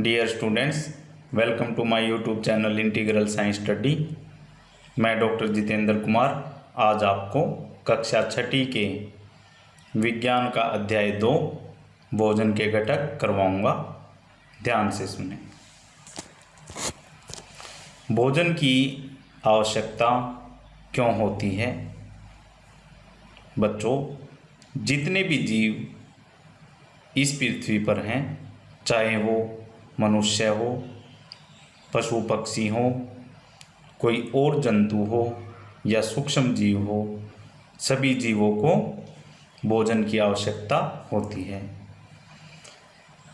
Dear students, welcome to my YouTube channel integral science study. मैं doctor Jitendra Kumar आज आपको कक्षा छठी के विज्ञान का अध्याय 2 भोजन के घटक करवाऊंगा। ध्यान से सुने। भोजन की आवश्यकता क्यों होती है? बच्चों, जितने भी जीव इस पृथ्वी पर हैं, चाहे वो मनुष्य हो, पशु पक्षी हो, कोई और जंतु हो या सूक्ष्म जीव हो, सभी जीवों को भोजन की आवश्यकता होती है।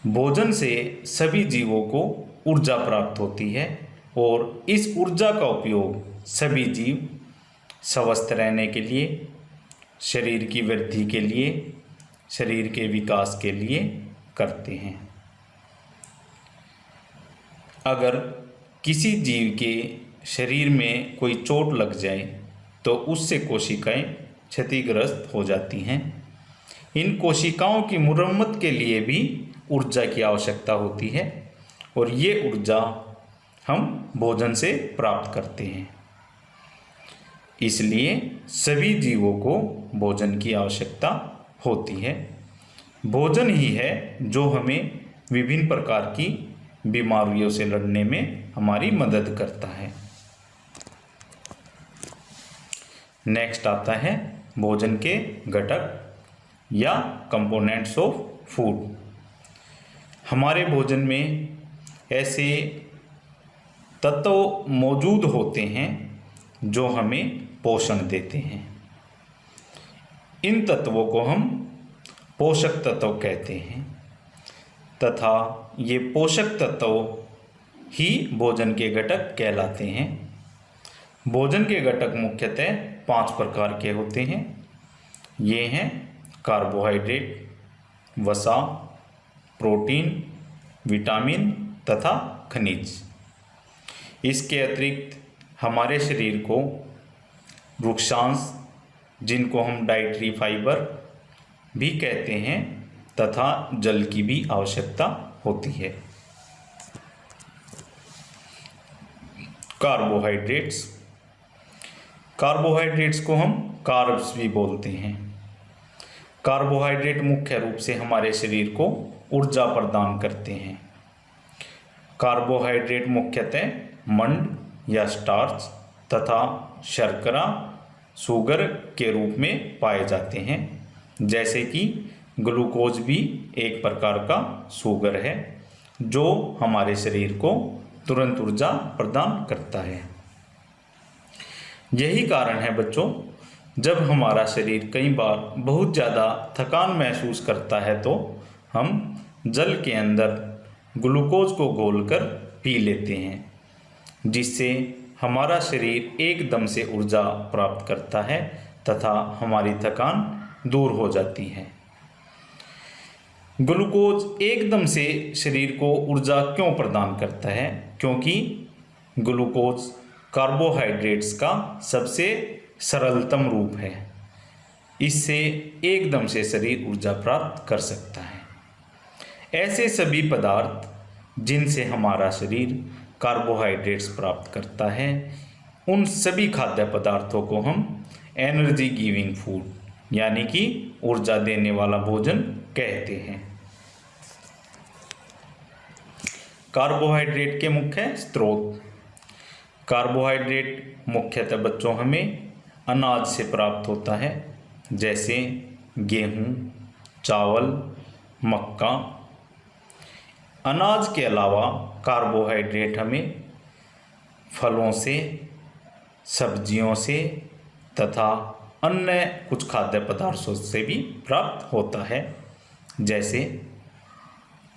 भोजन से सभी जीवों को ऊर्जा प्राप्त होती है और इस ऊर्जा का उपयोग सभी जीव स्वस्थ रहने के लिए, शरीर की वृद्धि के लिए, शरीर के विकास के लिए करते हैं। अगर किसी जीव के शरीर में कोई चोट लग जाए तो उससे कोशिकाएं क्षतिग्रस्त हो जाती हैं। इन कोशिकाओं की मुरम्मत के लिए भी ऊर्जा की आवश्यकता होती है और ये ऊर्जा हम भोजन से प्राप्त करते हैं। इसलिए सभी जीवों को भोजन की आवश्यकता होती है। भोजन ही है जो हमें विभिन्न प्रकार की बीमारियों से लड़ने में हमारी मदद करता है। नेक्स्ट आता है भोजन के घटक या कंपोनेंट्स ऑफ फूड। हमारे भोजन में ऐसे तत्व मौजूद होते हैं जो हमें पोषण देते हैं। इन तत्वों को हम पोषक तत्व कहते हैं तथा ये पोषक तत्व ही भोजन के घटक कहलाते हैं। भोजन के घटक मुख्यतः 5 प्रकार के होते हैं। ये हैं कार्बोहाइड्रेट, वसा, प्रोटीन, विटामिन तथा खनिज। इसके अतिरिक्त हमारे शरीर को वृक्षांश, जिनको हम डाइटरी फाइबर भी कहते हैं, तथा जल की भी आवश्यकता होती है। कार्बोहाइड्रेट्स को हम कार्ब्स भी बोलते हैं। कार्बोहाइड्रेट मुख्य रूप से हमारे शरीर को ऊर्जा प्रदान करते हैं। कार्बोहाइड्रेट मुख्यतः मंड या स्टार्च तथा शर्करा, शुगर के रूप में पाए जाते हैं। जैसे कि ग्लूकोज भी एक प्रकार का शुगर है जो हमारे शरीर को तुरंत ऊर्जा प्रदान करता है। यही कारण है बच्चों, जब हमारा शरीर कई बार बहुत ज़्यादा थकान महसूस करता है तो हम जल के अंदर ग्लूकोज को घोलकर पी लेते हैं, जिससे हमारा शरीर एकदम से ऊर्जा प्राप्त करता है तथा हमारी थकान दूर हो जाती है। ग्लूकोज एकदम से शरीर को ऊर्जा क्यों प्रदान करता है? क्योंकि ग्लूकोज कार्बोहाइड्रेट्स का सबसे सरलतम रूप है। इससे एकदम से शरीर ऊर्जा प्राप्त कर सकता है। ऐसे सभी पदार्थ जिनसे हमारा शरीर कार्बोहाइड्रेट्स प्राप्त करता है, उन सभी खाद्य पदार्थों को हम एनर्जी गिविंग फूड यानी कि ऊर्जा देने वाला भोजन कहते हैं। कार्बोहाइड्रेट के मुख्य स्रोत। कार्बोहाइड्रेट मुख्यतः बच्चों हमें अनाज से प्राप्त होता है, जैसे गेहूं, चावल, मक्का। अनाज के अलावा कार्बोहाइड्रेट हमें फलों से, सब्जियों से तथा अन्य कुछ खाद्य पदार्थों से भी प्राप्त होता है। जैसे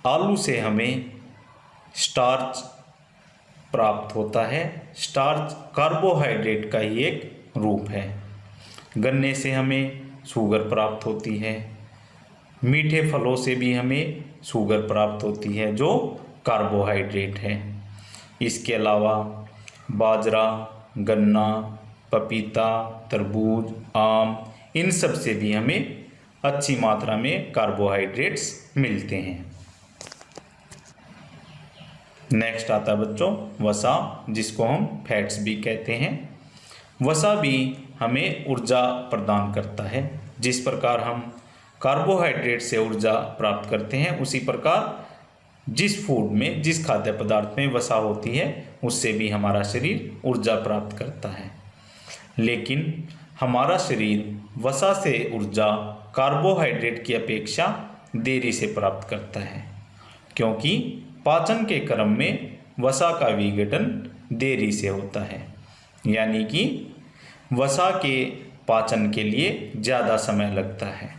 आलू से हमें स्टार्च प्राप्त होता है। स्टार्च कार्बोहाइड्रेट का ही एक रूप है। गन्ने से हमें शुगर प्राप्त होती है। मीठे फलों से भी हमें शुगर प्राप्त होती है जो कार्बोहाइड्रेट है। इसके अलावा बाजरा, गन्ना, पपीता, तरबूज, आम, इन सब से भी हमें अच्छी मात्रा में कार्बोहाइड्रेट्स मिलते हैं। नेक्स्ट आता है बच्चों वसा, जिसको हम फैट्स भी कहते हैं। वसा भी हमें ऊर्जा प्रदान करता है। जिस प्रकार हम कार्बोहाइड्रेट से ऊर्जा प्राप्त करते हैं, उसी प्रकार जिस फूड में, जिस खाद्य पदार्थ में वसा होती है, उससे भी हमारा शरीर ऊर्जा प्राप्त करता है। लेकिन हमारा शरीर वसा से ऊर्जा कार्बोहाइड्रेट की अपेक्षा देरी से प्राप्त करता है, क्योंकि पाचन के क्रम में वसा का विघटन देरी से होता है। यानी कि वसा के पाचन के लिए ज़्यादा समय लगता है।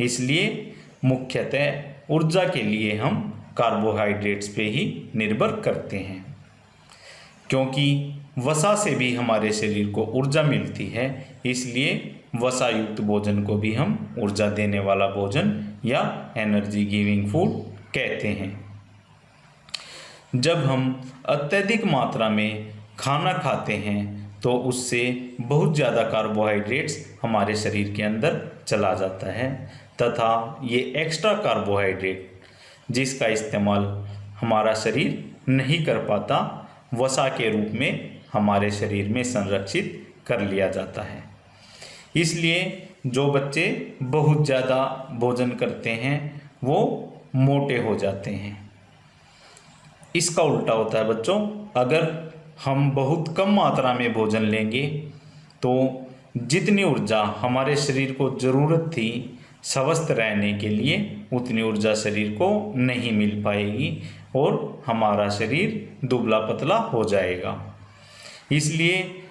इसलिए मुख्यतः ऊर्जा के लिए हम कार्बोहाइड्रेट्स पे ही निर्भर करते हैं। क्योंकि वसा से भी हमारे शरीर को ऊर्जा मिलती है, इसलिए वसा युक्त भोजन को भी हम ऊर्जा देने वाला भोजन या एनर्जी गिविंग फूड कहते हैं। जब हम अत्यधिक मात्रा में खाना खाते हैं तो उससे बहुत ज़्यादा कार्बोहाइड्रेट्स हमारे शरीर के अंदर चला जाता है, तथा ये एक्स्ट्रा कार्बोहाइड्रेट जिसका इस्तेमाल हमारा शरीर नहीं कर पाता, वसा के रूप में हमारे शरीर में संरक्षित कर लिया जाता है। इसलिए जो बच्चे बहुत ज़्यादा भोजन करते हैं वो मोटे हो जाते हैं। इसका उल्टा होता है बच्चों, अगर हम बहुत कम मात्रा में भोजन लेंगे तो जितनी ऊर्जा हमारे शरीर को ज़रूरत थी स्वस्थ रहने के लिए, उतनी ऊर्जा शरीर को नहीं मिल पाएगी और हमारा शरीर दुबला पतला हो जाएगा। इसलिए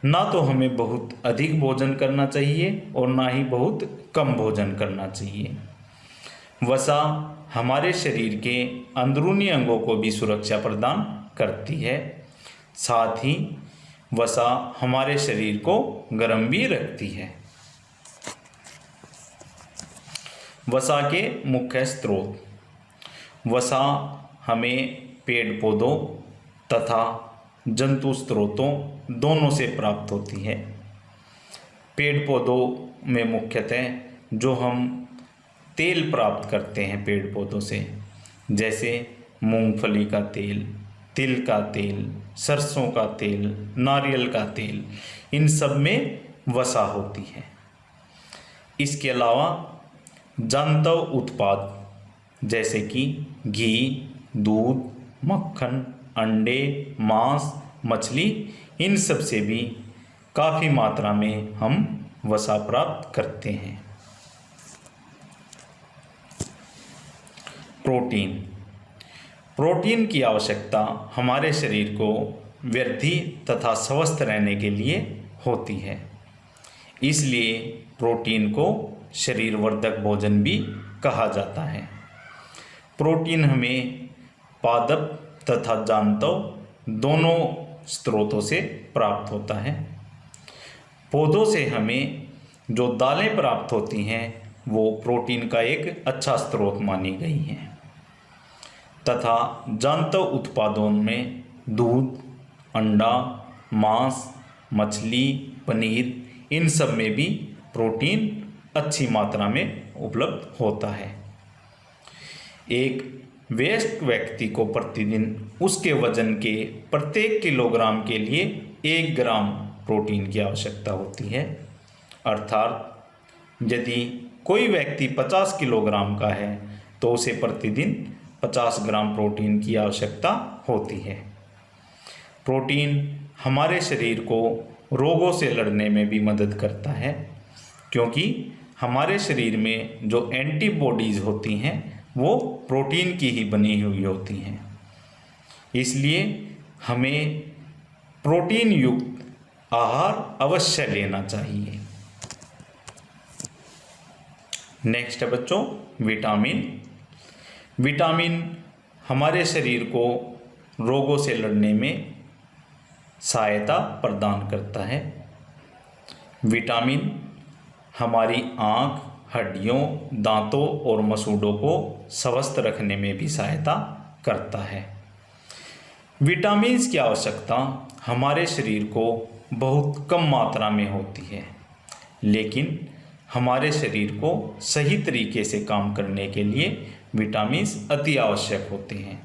ना तो हमें बहुत अधिक भोजन करना चाहिए और ना ही बहुत कम भोजन करना चाहिए। वसा हमारे शरीर के अंदरूनी अंगों को भी सुरक्षा प्रदान करती है, साथ ही वसा हमारे शरीर को गर्म भी रखती है। वसा के मुख्य स्रोत। वसा हमें पेड़ पौधों तथा जंतु स्रोतों दोनों से प्राप्त होती है। पेड़ पौधों में मुख्यतः जो हम तेल प्राप्त करते हैं पेड़ पौधों से, जैसे मूंगफली का तेल, तिल का तेल, सरसों का तेल, नारियल का तेल, इन सब में वसा होती है। इसके अलावा जंतव उत्पाद जैसे कि घी, दूध, मक्खन, अंडे, मांस, मछली, इन सब से भी काफ़ी मात्रा में हम वसा प्राप्त करते हैं। प्रोटीन। प्रोटीन की आवश्यकता हमारे शरीर को वृद्धि तथा स्वस्थ रहने के लिए होती है। इसलिए प्रोटीन को शरीर वर्धक भोजन भी कहा जाता है। प्रोटीन हमें पादप तथा जांतव दोनों स्रोतों से प्राप्त होता है। पौधों से हमें जो दालें प्राप्त होती हैं वो प्रोटीन का एक अच्छा स्रोत मानी गई हैं, तथा जांतव उत्पादों में दूध, अंडा, मांस, मछली, पनीर, इन सब में भी प्रोटीन अच्छी मात्रा में उपलब्ध होता है। एक वयस्क व्यक्ति को प्रतिदिन उसके वजन के प्रत्येक किलोग्राम के लिए 1 ग्राम प्रोटीन की आवश्यकता होती है। अर्थात यदि कोई व्यक्ति 50 किलोग्राम का है तो उसे प्रतिदिन 50 ग्राम प्रोटीन की आवश्यकता होती है। प्रोटीन हमारे शरीर को रोगों से लड़ने में भी मदद करता है, क्योंकि हमारे शरीर में जो एंटीबॉडीज़ होती हैं वो प्रोटीन की ही बनी हुई होती हैं। इसलिए हमें प्रोटीन युक्त आहार अवश्य लेना चाहिए। नेक्स्ट है बच्चों विटामिन। विटामिन हमारे शरीर को रोगों से लड़ने में सहायता प्रदान करता है। विटामिन हमारी आँख, हड्डियों, दांतों और मसूड़ों को स्वस्थ रखने में भी सहायता करता है। विटामिन्स की आवश्यकता हमारे शरीर को बहुत कम मात्रा में होती है, लेकिन हमारे शरीर को सही तरीके से काम करने के लिए विटामिन्स अति आवश्यक होते हैं।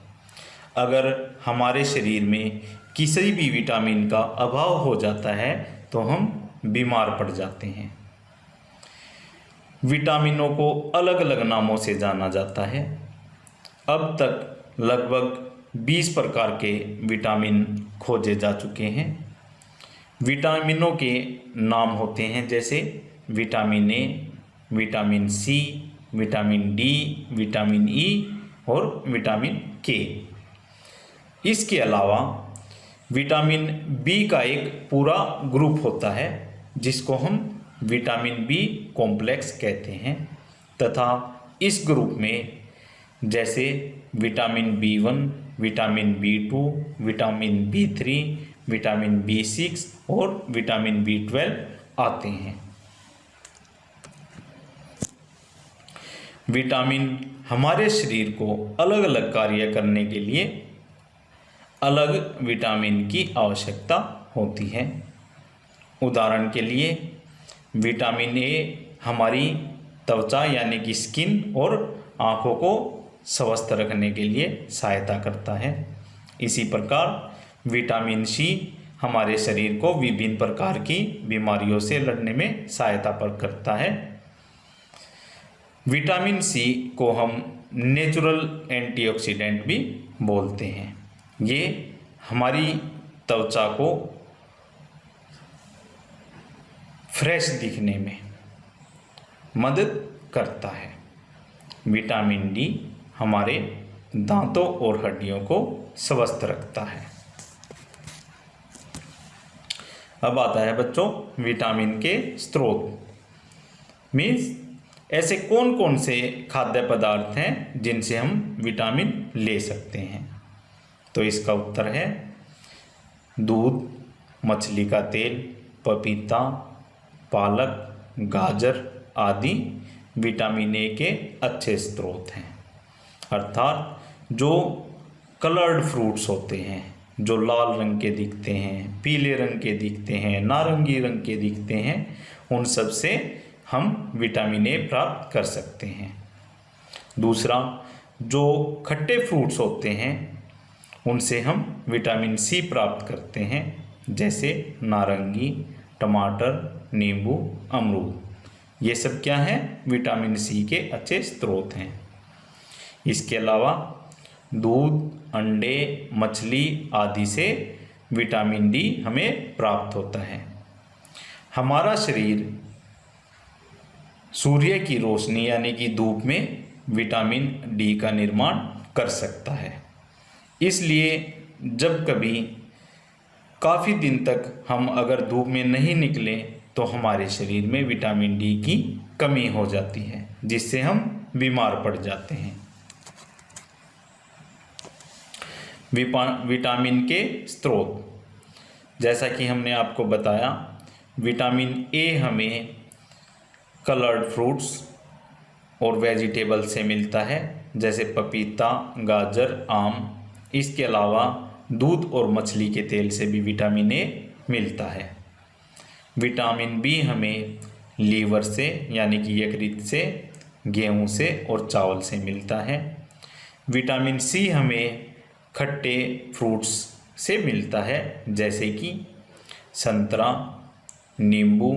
अगर हमारे शरीर में किसी भी विटामिन का अभाव हो जाता है तो हम बीमार पड़ जाते हैं। विटामिनों को अलग अलग नामों से जाना जाता है। अब तक लगभग 20 प्रकार के विटामिन खोजे जा चुके हैं। विटामिनों के नाम होते हैं जैसे vitamin A, vitamin C, vitamin D, vitamin E और विटामिन के। इसके अलावा विटामिन बी का एक पूरा ग्रुप होता है जिसको हम विटामिन बी कॉम्प्लेक्स कहते हैं, तथा इस ग्रुप में जैसे vitamin B1, vitamin बी2, vitamin B3, vitamin B6 और विटामिन बी12 आते हैं। विटामिन हमारे शरीर को अलग अलग कार्य करने के लिए अलग विटामिन की आवश्यकता होती है। उदाहरण के लिए विटामिन ए हमारी त्वचा यानी कि स्किन और आँखों को स्वस्थ रखने के लिए सहायता करता है। इसी प्रकार विटामिन सी हमारे शरीर को विभिन्न प्रकार की बीमारियों से लड़ने में सहायता करता है। विटामिन सी को हम नेचुरल एंटीऑक्सीडेंट भी बोलते हैं। ये हमारी त्वचा को फ्रेश दिखने में मदद करता है। विटामिन डी हमारे दांतों और हड्डियों को स्वस्थ रखता है। अब आता है बच्चों विटामिन के स्रोत। मीन्स ऐसे कौन कौन से खाद्य पदार्थ हैं जिनसे हम विटामिन ले सकते हैं। तो इसका उत्तर है दूध, मछली का तेल, पपीता, पालक, गाजर आदि विटामिन ए के अच्छे स्रोत हैं। अर्थात जो कलर्ड फ्रूट्स होते हैं, जो लाल रंग के दिखते हैं, पीले रंग के दिखते हैं, नारंगी रंग के दिखते हैं, उन सब से हम विटामिन ए प्राप्त कर सकते हैं। दूसरा, जो खट्टे फ्रूट्स होते हैं उनसे हम विटामिन सी प्राप्त करते हैं, जैसे नारंगी, टमाटर, नींबू, अमरूद। ये सब क्या है? विटामिन सी के अच्छे स्रोत हैं। इसके अलावा दूध, अंडे, मछली आदि से विटामिन डी हमें प्राप्त होता है। हमारा शरीर सूर्य की रोशनी यानी कि धूप में विटामिन डी का निर्माण कर सकता है। इसलिए जब कभी काफ़ी दिन तक हम अगर धूप में नहीं निकले तो हमारे शरीर में विटामिन डी की कमी हो जाती है, जिससे हम बीमार पड़ जाते हैं। विटामिन के स्रोत, जैसा कि हमने आपको बताया, विटामिन ए हमें कलर्ड फ्रूट्स और वेजिटेबल से मिलता है, जैसे पपीता, गाजर, आम। इसके अलावा दूध और मछली के तेल से भी विटामिन ए मिलता है। विटामिन बी हमें लीवर से यानी कि यकृत से, गेहूं से और चावल से मिलता है। विटामिन सी हमें खट्टे फ्रूट्स से मिलता है, जैसे कि संतरा, नींबू,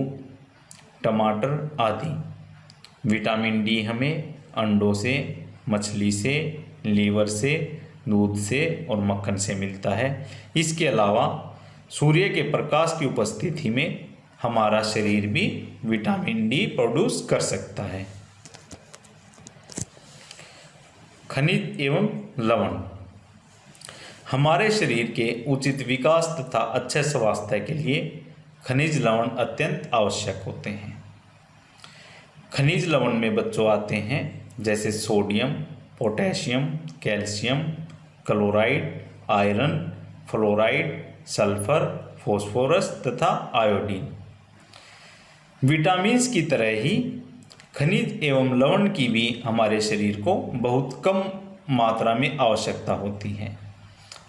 टमाटर आदि। विटामिन डी हमें अंडों से, मछली से, लीवर से, दूध से और मक्खन से मिलता है। इसके अलावा सूर्य के प्रकाश की उपस्थिति में हमारा शरीर भी विटामिन डी प्रोड्यूस कर सकता है। खनिज एवं लवण हमारे शरीर के उचित विकास तथा अच्छे स्वास्थ्य के लिए खनिज लवण अत्यंत आवश्यक होते हैं। खनिज लवण में बच्चों आते हैं जैसे sodium, potassium, calcium, chloride, iron, fluoride, sulphur, phosphorus तथा आयोडीन। विटामिन्स की तरह ही खनिज एवं लवण की भी हमारे शरीर को बहुत कम मात्रा में आवश्यकता होती है,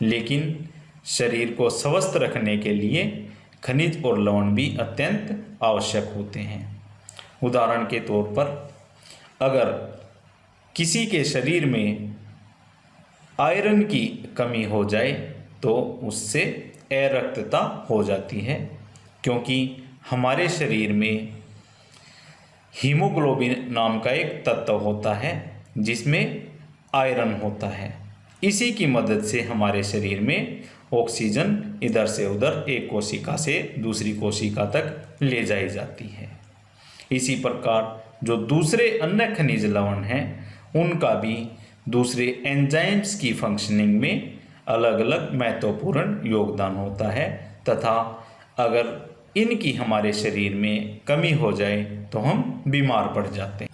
लेकिन शरीर को स्वस्थ रखने के लिए खनिज और लवण भी अत्यंत आवश्यक होते हैं। उदाहरण के तौर पर अगर किसी के शरीर में आयरन की कमी हो जाए तो उससे अरक्तता हो जाती है, क्योंकि हमारे शरीर में हीमोग्लोबिन नाम का एक तत्व होता है जिसमें आयरन होता है। इसी की मदद से हमारे शरीर में ऑक्सीजन इधर से उधर एक कोशिका से दूसरी कोशिका तक ले जाई जाती है। इसी प्रकार जो दूसरे अन्य खनिज लवण हैं उनका भी दूसरे एंजाइम्स की फंक्शनिंग में अलग अलग महत्वपूर्ण योगदान होता है, तथा अगर इनकी हमारे शरीर में कमी हो जाए तो हम बीमार पड़ जाते हैं।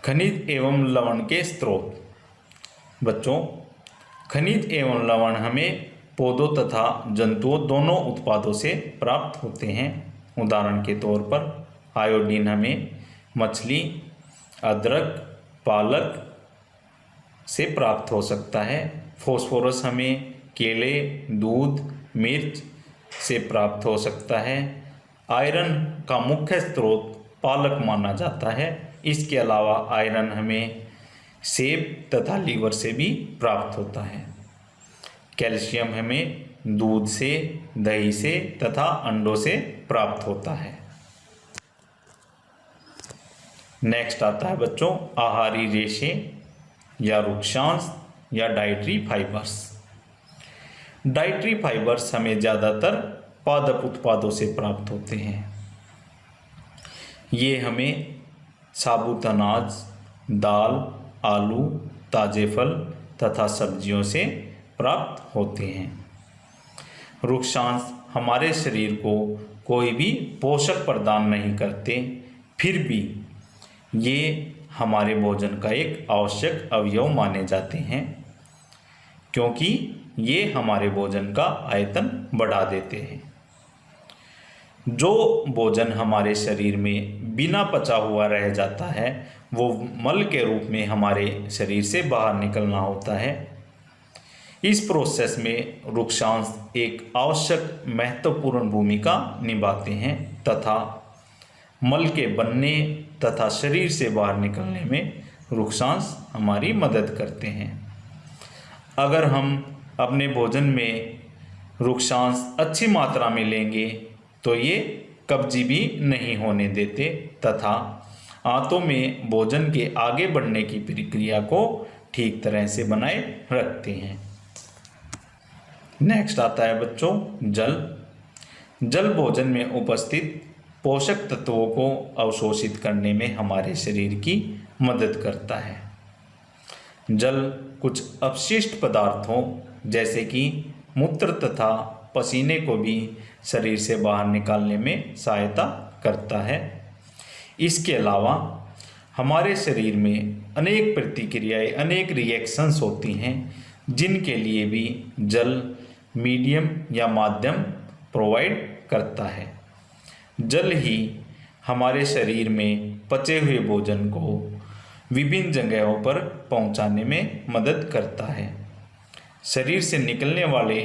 खनिज एवं लवण के स्रोत। बच्चों, खनिज एवं लवण हमें पौधों तथा जंतुओं दोनों उत्पादों से प्राप्त होते हैं। उदाहरण के तौर पर आयोडीन हमें मछली, अदरक, पालक से प्राप्त हो सकता है। फॉस्फोरस हमें केले, दूध, मिर्च से प्राप्त हो सकता है। आयरन का मुख्य स्रोत पालक माना जाता है। इसके अलावा आयरन हमें सेब तथा लीवर से भी प्राप्त होता है। कैल्शियम हमें दूध से, दही से तथा अंडों से प्राप्त होता है। नेक्स्ट आता है बच्चों आहारी रेशे या वृक्षांश या डाइटरी फाइबर्स। डाइटरी फाइबर्स हमें ज़्यादातर पादप उत्पादों से प्राप्त होते हैं। ये हमें साबुत अनाज, दाल, आलू, ताजे फल तथा सब्जियों से प्राप्त होते हैं। वृक्षांश हमारे शरीर को कोई भी पोषक प्रदान नहीं करते, फिर भी ये हमारे भोजन का एक आवश्यक अवयव माने जाते हैं, क्योंकि ये हमारे भोजन का आयतन बढ़ा देते हैं। जो भोजन हमारे शरीर में बिना पचा हुआ रह जाता है वो मल के रूप में हमारे शरीर से बाहर निकलना होता है। इस प्रोसेस में वृक्षांश एक आवश्यक महत्वपूर्ण भूमिका निभाते हैं तथा मल के बनने तथा शरीर से बाहर निकलने में वृक्षांश हमारी मदद करते हैं। अगर हम अपने भोजन में वृक्षांश अच्छी मात्रा में लेंगे तो ये कब्जी भी नहीं होने देते तथा आंतों में भोजन के आगे बढ़ने की प्रक्रिया को ठीक तरह से बनाए रखते हैं। नेक्स्ट आता है बच्चों जल। जल भोजन में उपस्थित पोषक तत्वों को अवशोषित करने में हमारे शरीर की मदद करता है। जल कुछ अपशिष्ट पदार्थों जैसे कि मूत्र तथा पसीने को भी शरीर से बाहर निकालने में सहायता करता है। इसके अलावा हमारे शरीर में अनेक प्रतिक्रियाएं, अनेक रिएक्शंस होती हैं जिनके लिए भी जल मीडियम या माध्यम प्रोवाइड करता है। जल ही हमारे शरीर में पचे हुए भोजन को विभिन्न जगहों पर पहुंचाने में मदद करता है। शरीर से निकलने वाले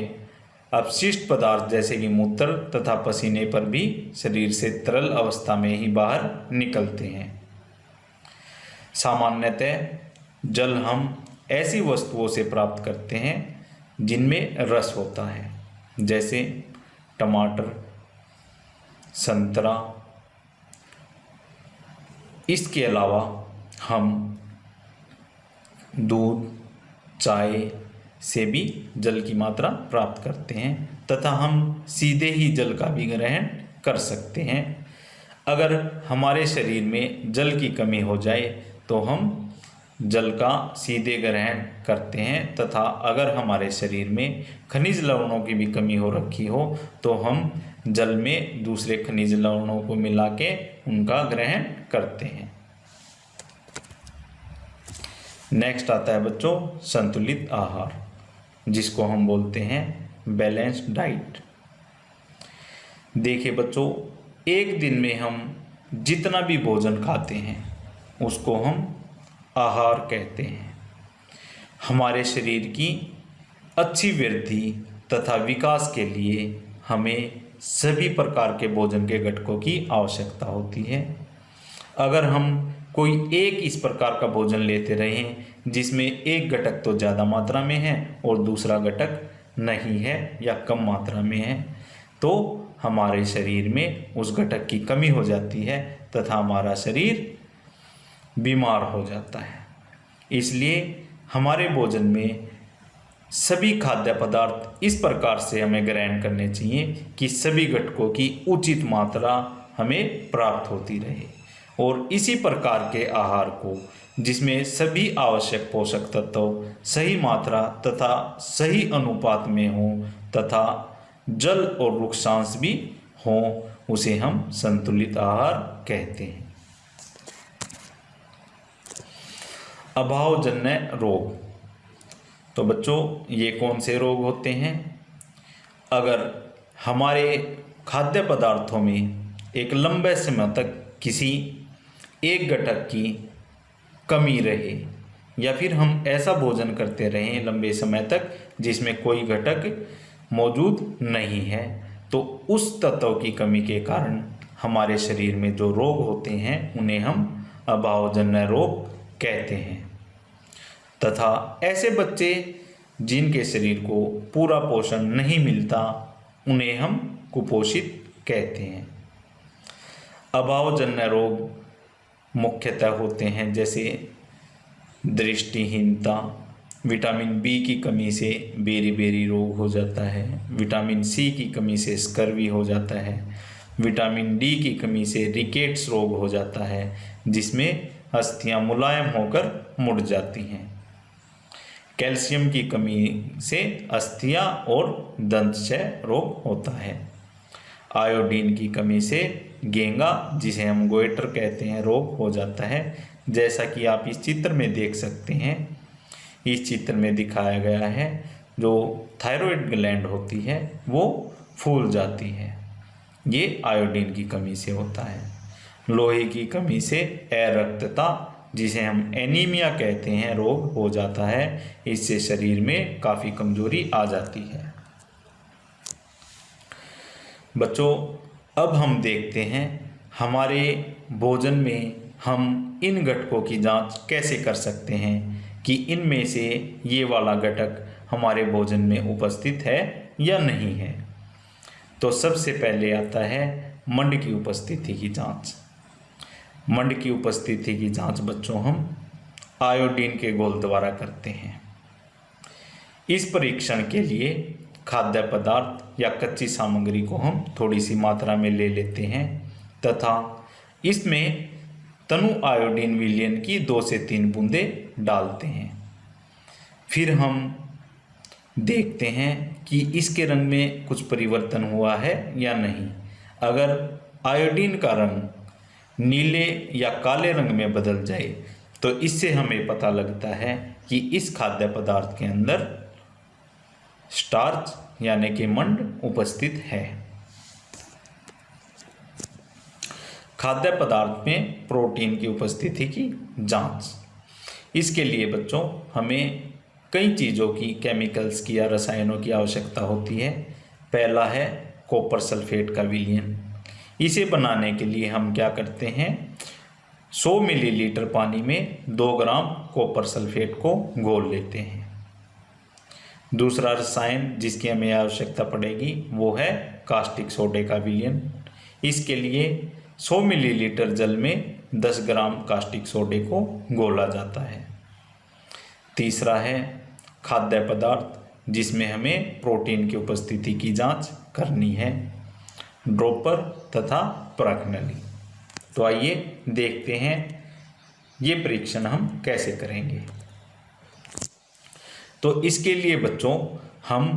अपशिष्ट पदार्थ जैसे कि मूत्र तथा पसीने पर भी शरीर से तरल अवस्था में ही बाहर निकलते हैं। सामान्यतः जल हम ऐसी वस्तुओं से प्राप्त करते हैं जिनमें रस होता है, जैसे टमाटर, संतरा। इसके अलावा हम दूध, चाय से भी जल की मात्रा प्राप्त करते हैं तथा हम सीधे ही जल का भी ग्रहण कर सकते हैं। अगर हमारे शरीर में जल की कमी हो जाए तो हम जल का सीधे ग्रहण करते हैं तथा अगर हमारे शरीर में खनिज लवणों की भी कमी हो रखी हो तो हम जल में दूसरे खनिज लवणों को मिला के उनका ग्रहण करते हैं। नेक्स्ट आता है बच्चों संतुलित आहार, जिसको हम बोलते हैं बैलेंस्ड डाइट। देखिए बच्चों, एक दिन में हम जितना भी भोजन खाते हैं उसको हम आहार कहते हैं। हमारे शरीर की अच्छी वृद्धि तथा विकास के लिए हमें सभी प्रकार के भोजन के घटकों की आवश्यकता होती है। अगर हम कोई एक इस प्रकार का भोजन लेते रहें जिसमें एक घटक तो ज़्यादा मात्रा में है और दूसरा घटक नहीं है या कम मात्रा में है, तो हमारे शरीर में उस घटक की कमी हो जाती है तथा हमारा शरीर बीमार हो जाता है। इसलिए हमारे भोजन में सभी खाद्य पदार्थ इस प्रकार से हमें ग्रहण करने चाहिए कि सभी घटकों की उचित मात्रा हमें प्राप्त होती रहे, और इसी प्रकार के आहार को जिसमें सभी आवश्यक पोषक तत्व सही मात्रा तथा सही अनुपात में हो तथा जल और वृक्षांश भी हो, उसे हम संतुलित आहार कहते हैं। अभावजन्य रोग। तो बच्चों, ये कौन से रोग होते हैं? अगर हमारे खाद्य पदार्थों में एक लंबे समय तक किसी एक घटक की कमी रहे या फिर हम ऐसा भोजन करते रहें लंबे समय तक जिसमें कोई घटक मौजूद नहीं है, तो उस तत्व की कमी के कारण हमारे शरीर में जो रोग होते हैं उन्हें हम अभावजन्य रोग कहते हैं। तथा ऐसे बच्चे जिनके शरीर को पूरा पोषण नहीं मिलता, उन्हें हम कुपोषित कहते हैं। अभावजन्य रोग मुख्यतः होते हैं जैसे दृष्टिहीनता, विटामिन बी की कमी से बेरी रोग हो जाता है, विटामिन सी की कमी से स्कर्वी हो जाता है, विटामिन डी की कमी से रिकेट्स रोग हो जाता है जिसमें अस्थियां मुलायम होकर मुड़ जाती हैं। कैल्शियम की कमी से अस्थियां और दंतक्षय रोग होता है। आयोडीन की कमी से घेंगा, जिसे हम गोइटर कहते हैं, रोग हो जाता है। जैसा कि आप इस चित्र में देख सकते हैं, इस चित्र में दिखाया गया है जो थायराइड ग्लैंड होती है वो फूल जाती है, ये आयोडीन की कमी से होता है। लोहे की कमी से अरक्तता, जिसे हम एनीमिया कहते हैं, रोग हो जाता है। इससे शरीर में काफ़ी कमजोरी आ जाती है। बच्चों, अब हम देखते हैं हमारे भोजन में हम इन घटकों की जांच कैसे कर सकते हैं कि इनमें से ये वाला घटक हमारे भोजन में उपस्थित है या नहीं है। तो सबसे पहले आता है मंड की उपस्थिति की जांच। मंड की उपस्थिति की जांच बच्चों हम आयोडीन के घोल द्वारा करते हैं। इस परीक्षण के लिए खाद्य पदार्थ या कच्ची सामग्री को हम थोड़ी सी मात्रा में ले लेते हैं तथा इसमें तनु आयोडीन विलयन की 2 से 3 बूंदें डालते हैं। फिर हम देखते हैं कि इसके रंग में कुछ परिवर्तन हुआ है या नहीं। अगर आयोडीन का रंग नीले या काले रंग में बदल जाए तो इससे हमें पता लगता है कि इस खाद्य पदार्थ के अंदर स्टार्च यानी कि मंड उपस्थित है। खाद्य पदार्थ में प्रोटीन की उपस्थिति की जांच। इसके लिए बच्चों हमें कई चीज़ों की, केमिकल्स की या रसायनों की आवश्यकता होती है। पहला है कॉपर सल्फेट का विलयन। इसे बनाने के लिए हम क्या करते हैं, 100 मिलीलीटर पानी में 2 ग्राम कॉपर सल्फेट को घोल लेते हैं। दूसरा रसायन जिसकी हमें आवश्यकता पड़ेगी वो है कास्टिक सोडे का विलयन। इसके लिए 100 मिलीलीटर जल में 10 ग्राम कास्टिक सोडे को घोला जाता है। तीसरा है खाद्य पदार्थ जिसमें हमें प्रोटीन की उपस्थिति की जांच करनी है, ड्रॉपर तथा परख नली। तो आइए देखते हैं ये परीक्षण हम कैसे करेंगे। तो इसके लिए बच्चों हम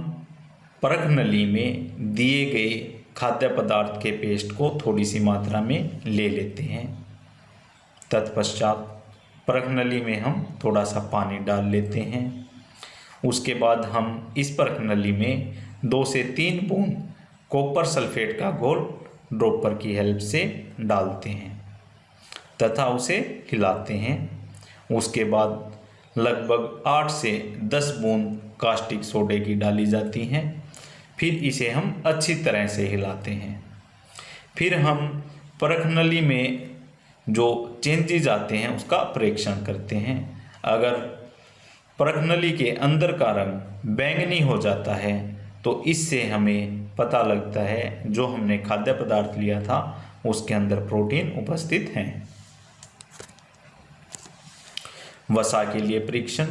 परख नली में दिए गए खाद्य पदार्थ के पेस्ट को थोड़ी सी मात्रा में ले लेते हैं। तत्पश्चात परख नली में हम थोड़ा सा पानी डाल लेते हैं। उसके बाद हम इस परख नली में 2 से 3 बूंद कॉपर सल्फेट का घोल ड्रॉपर की हेल्प से डालते हैं तथा उसे हिलाते हैं। उसके बाद लगभग 8 से 10 बूंद कास्टिक सोडे की डाली जाती हैं। फिर इसे हम अच्छी तरह से हिलाते हैं। फिर हम परख नली में जो चेंजेज आते हैं उसका परीक्षण करते हैं। अगर परखनली के अंदर का रंग बैंगनी हो जाता है, तो इससे हमें पता लगता है जो हमने खाद्य पदार्थ लिया था उसके अंदर प्रोटीन उपस्थित हैं। वसा के लिए परीक्षण,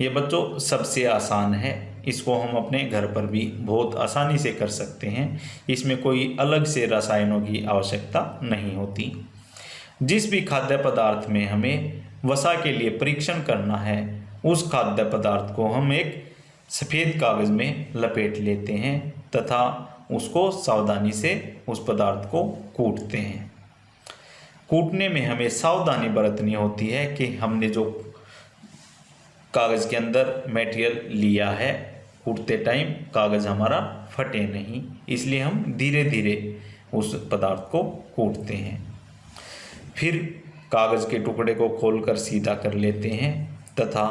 ये बच्चों सबसे आसान है, इसको हम अपने घर पर भी बहुत आसानी से कर सकते हैं। इसमें कोई अलग से रसायनों की आवश्यकता नहीं होती। जिस भी खाद्य पदार्थ में हमें वसा के लिए परीक्षण करना है, उस खाद्य पदार्थ को हम एक सफ़ेद कागज़ में लपेट लेते हैं तथा उसको सावधानी से उस पदार्थ को कूटते हैं। कूटने में हमें सावधानी बरतनी होती है कि हमने जो कागज़ के अंदर मटेरियल लिया है, कूटते टाइम कागज़ हमारा फटे नहीं, इसलिए हम धीरे धीरे उस पदार्थ को कूटते हैं। फिर कागज़ के टुकड़े को खोलकर सीधा कर लेते हैं तथा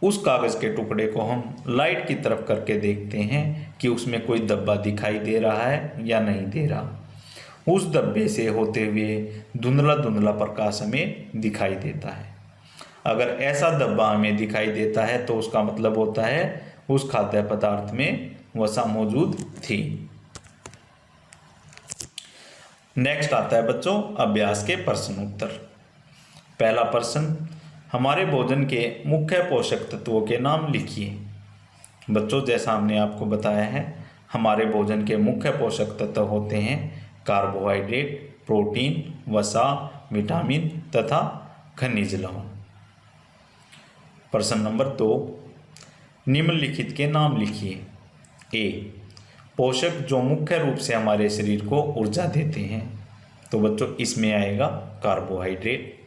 उस कागज़ के टुकड़े को हम लाइट की तरफ करके देखते हैं कि उसमें कोई धब्बा दिखाई दे रहा है या नहीं दे रहा। उस धब्बे से होते हुए धुंधला धुंधला प्रकाश हमें दिखाई देता है। अगर ऐसा धब्बा हमें दिखाई देता है तो उसका मतलब होता है उस खाद्य पदार्थ में वसा मौजूद थी। नेक्स्ट आता है बच्चों अभ्यास के प्रश्न उत्तर। पहला प्रश्न, हमारे भोजन के मुख्य पोषक तत्वों के नाम लिखिए। बच्चों जैसा हमने आपको बताया है, हमारे भोजन के मुख्य पोषक तत्व होते हैं कार्बोहाइड्रेट, प्रोटीन, वसा, विटामिन तथा खनिज लवण। प्रश्न नंबर 2, निम्नलिखित के नाम लिखिए। ए, पोषक जो मुख्य रूप से हमारे शरीर को ऊर्जा देते हैं, तो बच्चों इसमें आएगा कार्बोहाइड्रेट।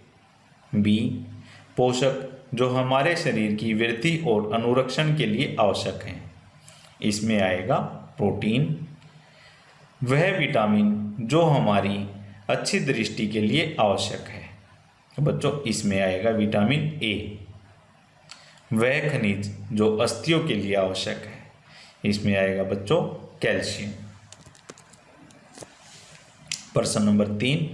बी, पोषक जो हमारे शरीर की वृद्धि और अनुरक्षण के लिए आवश्यक हैं, इसमें आएगा प्रोटीन। वह विटामिन जो हमारी अच्छी दृष्टि के लिए आवश्यक है, तो बच्चों इसमें आएगा विटामिन ए। वह खनिज जो अस्थियों के लिए आवश्यक है, इसमें आएगा बच्चों कैल्शियम। प्रश्न नंबर 3,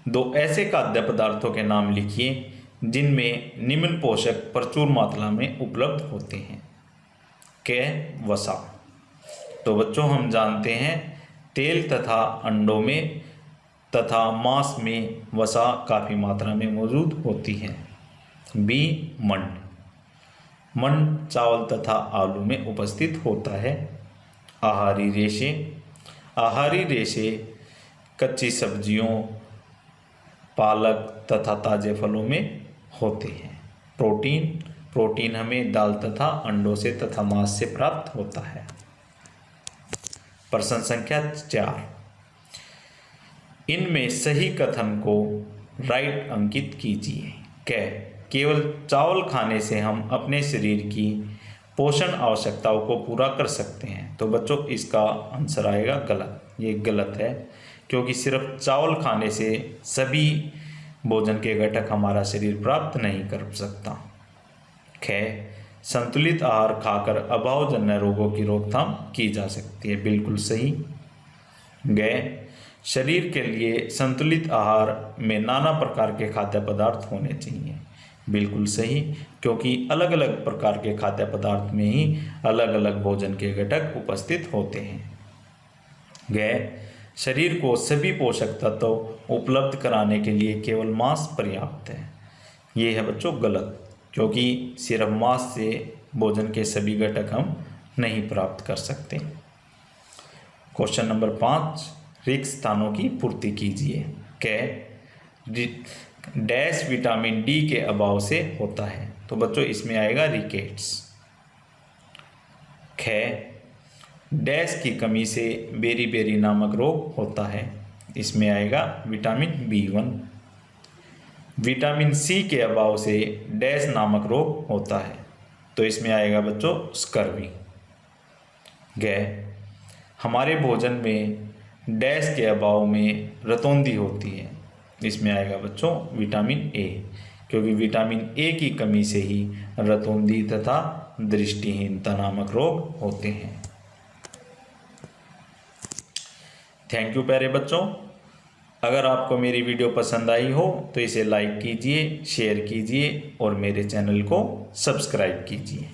दो ऐसे खाद्य पदार्थों के नाम लिखिए जिनमें निम्न पोषक प्रचुर मात्रा में उपलब्ध होते हैं। क, वसा। तो बच्चों हम जानते हैं तेल तथा अंडों में तथा मांस में वसा काफ़ी मात्रा में मौजूद होती है। बी, मंड। मंड चावल तथा आलू में उपस्थित होता है। आहारी रेशे। आहारी रेशे कच्ची सब्जियों, पालक तथा ताज़े फलों में होते हैं। प्रोटीन। प्रोटीन हमें दाल तथा अंडों से तथा मांस से प्राप्त होता है। प्रश्न संख्या 4, इनमें सही कथन को राइट अंकित कीजिए। क, केवल चावल खाने से हम अपने शरीर की पोषण आवश्यकताओं को पूरा कर सकते हैं, तो बच्चों इसका आंसर आएगा गलत। ये गलत है, क्योंकि सिर्फ चावल खाने से सभी भोजन के घटक हमारा शरीर प्राप्त नहीं कर सकता। ख, संतुलित आहार खाकर अभावजन्य रोगों की रोकथाम की जा सकती है। बिल्कुल सही। ग, शरीर के लिए संतुलित आहार में नाना प्रकार के खाद्य पदार्थ होने चाहिए। बिल्कुल सही, क्योंकि अलग अलग प्रकार के खाद्य पदार्थ में ही अलग अलग भोजन के घटक उपस्थित होते हैं। ग, शरीर को सभी पोषक तत्व उपलब्ध कराने के लिए केवल मांस पर्याप्त है। ये है बच्चों गलत, क्योंकि सिर्फ मांस से भोजन के सभी घटक हम नहीं प्राप्त कर सकते। क्वेश्चन नंबर 5, रिक्त स्थानों की पूर्ति कीजिए। क, डैश विटामिन डी के अभाव से होता है, तो बच्चों इसमें आएगा रिकेट्स। ख, डैश की कमी से बेरी नामक रोग होता है, इसमें आएगा विटामिन B1। विटामिन सी के अभाव से डैश नामक रोग होता है, तो इसमें आएगा बच्चों स्कर्वी। ग, हमारे भोजन में डैश के अभाव में रतौंधी होती है, इसमें आएगा बच्चों विटामिन ए, क्योंकि विटामिन ए की कमी से ही रतौंधी तथा दृष्टिहीनता नामक रोग होते हैं। थैंक यू प्यारे बच्चों। अगर आपको मेरी वीडियो पसंद आई हो तो इसे लाइक कीजिए, शेयर कीजिए और मेरे चैनल को सब्सक्राइब कीजिए।